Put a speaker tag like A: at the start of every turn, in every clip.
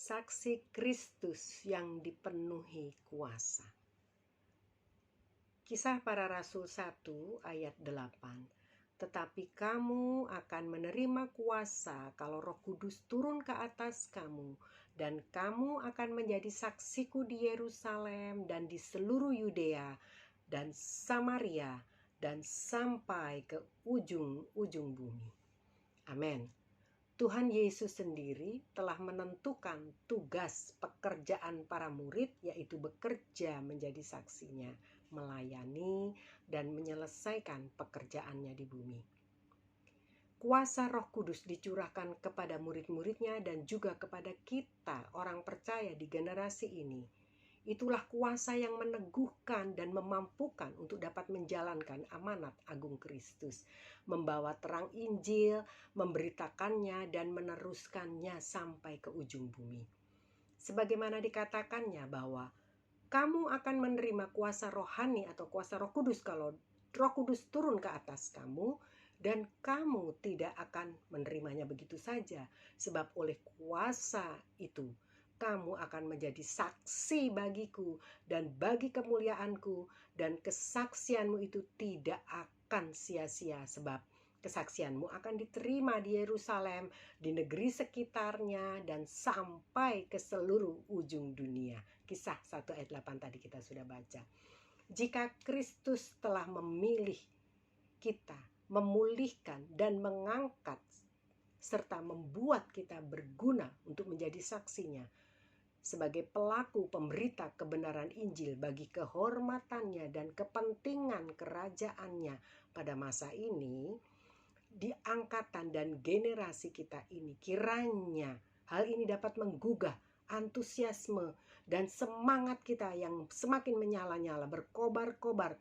A: saksi Kristus yang dipenuhi kuasa. Kisah Para Rasul 1 ayat 8. Tetapi kamu akan menerima kuasa kalau Roh Kudus turun ke atas kamu, dan kamu akan menjadi saksiku di Yerusalem dan di seluruh Yudea dan Samaria dan sampai ke ujung-ujung bumi. Amin. Tuhan Yesus sendiri telah menentukan tugas pekerjaan para murid, yaitu bekerja menjadi saksinya, melayani dan menyelesaikan pekerjaannya di bumi. Kuasa Roh Kudus dicurahkan kepada murid-muridnya dan juga kepada kita, orang percaya di generasi ini. Itulah kuasa yang meneguhkan dan memampukan untuk dapat menjalankan amanat agung Kristus, membawa terang Injil, memberitakannya dan meneruskannya sampai ke ujung bumi. Sebagaimana dikatakannya bahwa kamu akan menerima kuasa rohani atau kuasa Roh Kudus kalau Roh Kudus turun ke atas kamu, dan kamu tidak akan menerimanya begitu saja, sebab oleh kuasa itu kamu akan menjadi saksi bagiku dan bagi kemuliaanku, dan kesaksianmu itu tidak akan sia-sia, sebab kesaksianmu akan diterima di Yerusalem, di negeri sekitarnya, dan sampai ke seluruh ujung dunia. Kisah 1 ayat 8 tadi kita sudah baca. Jika Kristus telah memilih kita, memulihkan dan mengangkat serta membuat kita berguna untuk menjadi saksinya sebagai pelaku pemberita kebenaran Injil bagi kehormatannya dan kepentingan kerajaannya pada masa ini, di angkatan dan generasi kita ini, kiranya hal ini dapat menggugah antusiasme dan semangat kita yang semakin menyala-nyala, berkobar-kobar,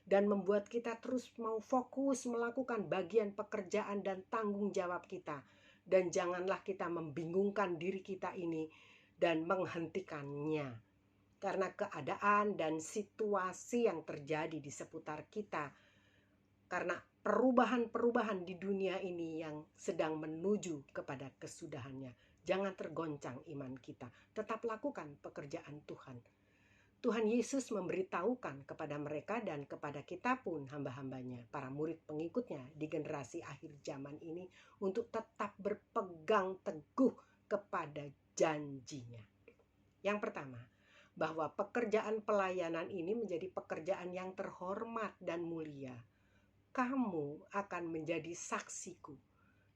A: dan membuat kita terus mau fokus melakukan bagian pekerjaan dan tanggung jawab kita. Dan janganlah kita membingungkan diri kita ini dan menghentikannya, karena keadaan dan situasi yang terjadi di seputar kita, karena perubahan-perubahan di dunia ini yang sedang menuju kepada kesudahannya. Jangan tergoncang iman kita, tetap lakukan pekerjaan Tuhan. Tuhan Yesus memberitahukan kepada mereka dan kepada kita pun, hamba-hambanya, para murid pengikutnya di generasi akhir zaman ini, untuk tetap berpegang teguh kepada janjinya. Yang pertama, bahwa pekerjaan pelayanan ini menjadi pekerjaan yang terhormat dan mulia. Kamu akan menjadi saksiku.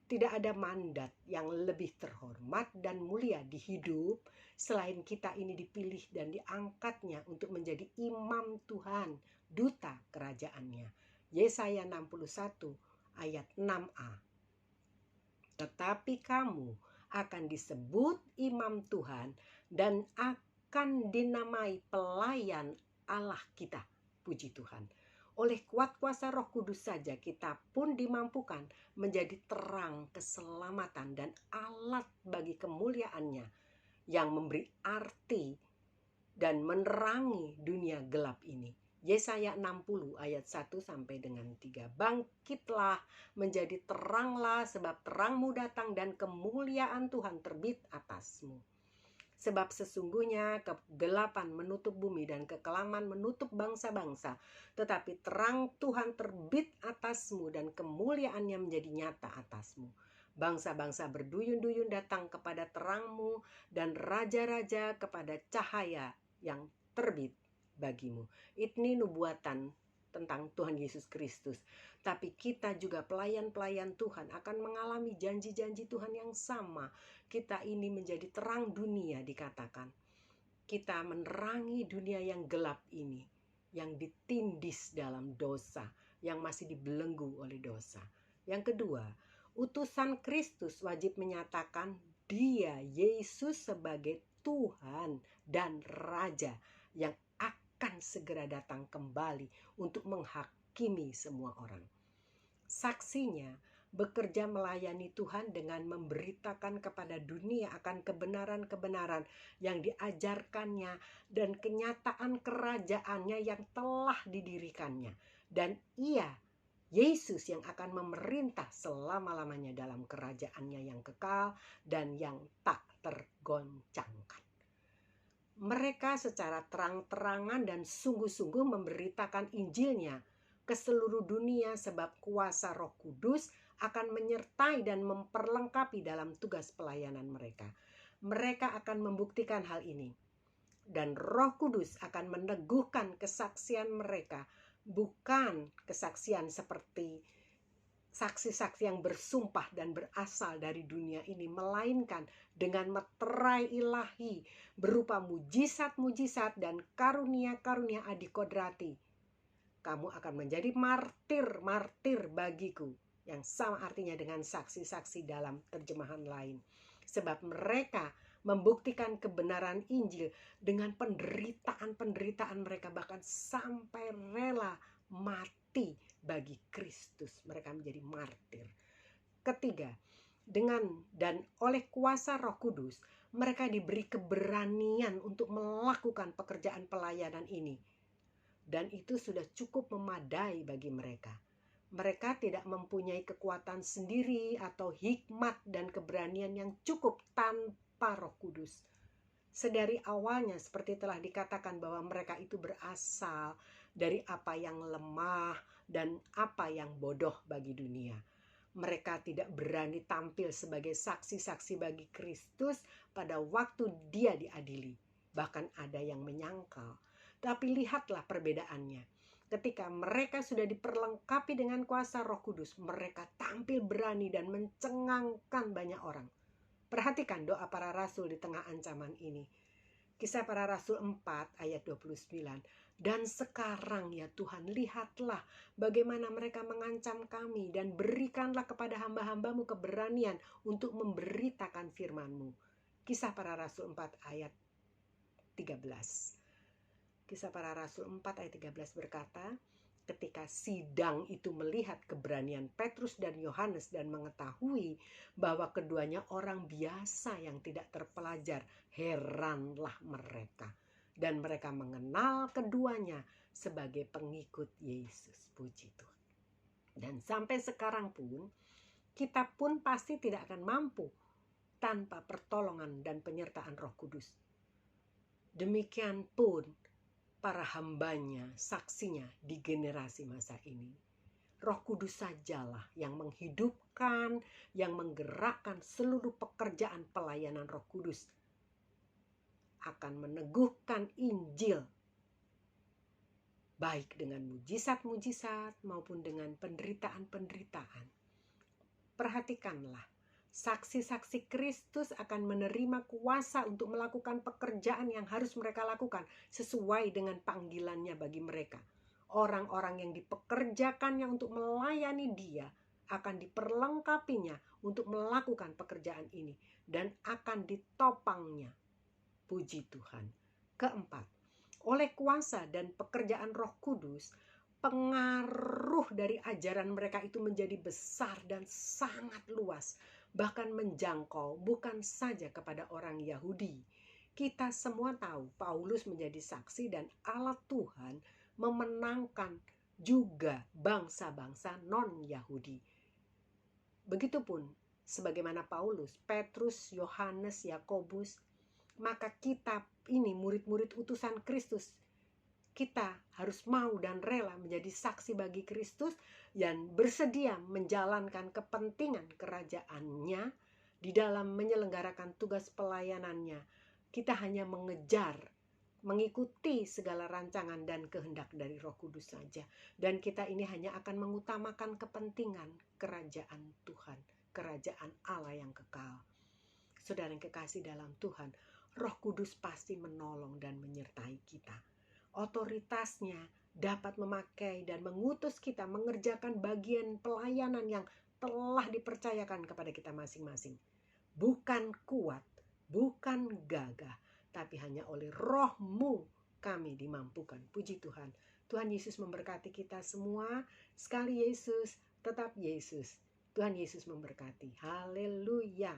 A: Tidak ada mandat yang lebih terhormat dan mulia di hidup selain kita ini dipilih dan diangkatnya untuk menjadi imam Tuhan, duta kerajaannya. Yesaya 61 ayat 6a. Tetapi kamu akan disebut imam Tuhan dan akan dinamai pelayan Allah kita. Puji Tuhan. Oleh kuat kuasa Roh Kudus saja kita pun dimampukan menjadi terang keselamatan dan alat bagi kemuliaannya yang memberi arti dan menerangi dunia gelap ini. Yesaya 60 ayat 1 sampai dengan 3. Bangkitlah, menjadi teranglah, sebab terangmu datang dan kemuliaan Tuhan terbit atasmu. Sebab sesungguhnya kegelapan menutup bumi dan kekelaman menutup bangsa-bangsa, tetapi terang Tuhan terbit atasmu dan kemuliaannya menjadi nyata atasmu. Bangsa-bangsa berduyun-duyun datang kepada terangmu, dan raja-raja kepada cahaya yang terbit bagimu. Ini nubuatan tentang Tuhan Yesus Kristus. Tapi kita juga pelayan-pelayan Tuhan akan mengalami janji-janji Tuhan yang sama. Kita ini menjadi terang dunia, dikatakan. Kita menerangi dunia yang gelap ini, yang ditindis dalam dosa, yang masih dibelenggu oleh dosa. Yang kedua, utusan Kristus wajib menyatakan Dia, Yesus, sebagai Tuhan dan Raja yang akan segera datang kembali untuk menghakimi semua orang. Saksinya bekerja melayani Tuhan dengan memberitakan kepada dunia akan kebenaran-kebenaran yang diajarkannya dan kenyataan kerajaannya yang telah didirikannya. Dan Ia, Yesus, yang akan memerintah selama-lamanya dalam kerajaannya yang kekal dan yang tak tergoncang. Mereka secara terang-terangan dan sungguh-sungguh memberitakan Injilnya ke seluruh dunia sebab kuasa Roh Kudus akan menyertai dan memperlengkapi dalam tugas pelayanan mereka. Mereka akan membuktikan hal ini. Dan Roh Kudus akan meneguhkan kesaksian mereka, bukan kesaksian seperti saksi-saksi yang bersumpah dan berasal dari dunia ini, melainkan dengan meterai ilahi berupa mujizat-mujizat dan karunia-karunia adikodrati. Kamu akan menjadi martir-martir bagiku, yang sama artinya dengan saksi-saksi dalam terjemahan lain. Sebab mereka membuktikan kebenaran Injil dengan penderitaan-penderitaan mereka, bahkan sampai rela mati bagi Kristus. Mereka menjadi martir. Ketiga, dengan dan oleh kuasa Roh Kudus, mereka diberi keberanian untuk melakukan pekerjaan pelayanan ini. Dan itu sudah cukup memadai bagi mereka. Mereka tidak mempunyai kekuatan sendiri atau hikmat dan keberanian yang cukup tanpa Roh Kudus. Sedari awalnya seperti telah dikatakan bahwa mereka itu berasal dari apa yang lemah dan apa yang bodoh bagi dunia. Mereka tidak berani tampil sebagai saksi-saksi bagi Kristus pada waktu Dia diadili. Bahkan ada yang menyangkal. Tapi lihatlah perbedaannya. Ketika mereka sudah diperlengkapi dengan kuasa Roh Kudus, mereka tampil berani dan mencengangkan banyak orang. Perhatikan doa para rasul di tengah ancaman ini. Kisah para Rasul 4 ayat 29. Dan sekarang ya Tuhan, lihatlah bagaimana mereka mengancam kami, dan berikanlah kepada hamba-hambamu keberanian untuk memberitakan firman-Mu. Kisah para Rasul 4 ayat 13. Kisah para Rasul 4 ayat 13 berkata, ketika sidang itu melihat keberanian Petrus dan Yohanes dan mengetahui bahwa keduanya orang biasa yang tidak terpelajar, heranlah mereka. Dan mereka mengenal keduanya sebagai pengikut Yesus. Puji Tuhan. Dan sampai sekarang pun, kita pun pasti tidak akan mampu tanpa pertolongan dan penyertaan Roh Kudus. Demikian pun para hambanya, saksinya di generasi masa ini. Roh Kudus sajalah yang menghidupkan, yang menggerakkan seluruh pekerjaan pelayanan Roh Kudus. Akan meneguhkan Injil, baik dengan mujizat-mujizat maupun dengan penderitaan-penderitaan. Perhatikanlah, saksi-saksi Kristus akan menerima kuasa untuk melakukan pekerjaan yang harus mereka lakukan sesuai dengan panggilannya bagi mereka. Orang-orang yang dipekerjakannya untuk melayani Dia akan diperlengkapinya untuk melakukan pekerjaan ini dan akan ditopangnya. Puji Tuhan. Keempat, oleh kuasa dan pekerjaan Roh Kudus, pengaruh dari ajaran mereka itu menjadi besar dan sangat luas, bahkan menjangkau bukan saja kepada orang Yahudi. Kita semua tahu Paulus menjadi saksi dan alat Tuhan memenangkan juga bangsa-bangsa non-Yahudi. Begitupun sebagaimana Paulus, Petrus, Yohanes, Yakobus, maka kita ini murid-murid utusan Kristus, kita harus mau dan rela menjadi saksi bagi Kristus dan bersedia menjalankan kepentingan kerajaannya di dalam menyelenggarakan tugas pelayanannya. Kita hanya mengejar, mengikuti segala rancangan dan kehendak dari Roh Kudus saja. Dan kita ini hanya akan mengutamakan kepentingan kerajaan Tuhan, kerajaan Allah yang kekal. Saudara yang kekasih dalam Tuhan, Roh Kudus pasti menolong dan menyertai kita. Otoritasnya dapat memakai dan mengutus kita mengerjakan bagian pelayanan yang telah dipercayakan kepada kita masing-masing. Bukan kuat, bukan gagah, tapi hanya oleh Roh-Mu kami dimampukan. Puji Tuhan. Tuhan Yesus memberkati kita semua. Sekali Yesus, tetap Yesus. Tuhan Yesus memberkati. Haleluya.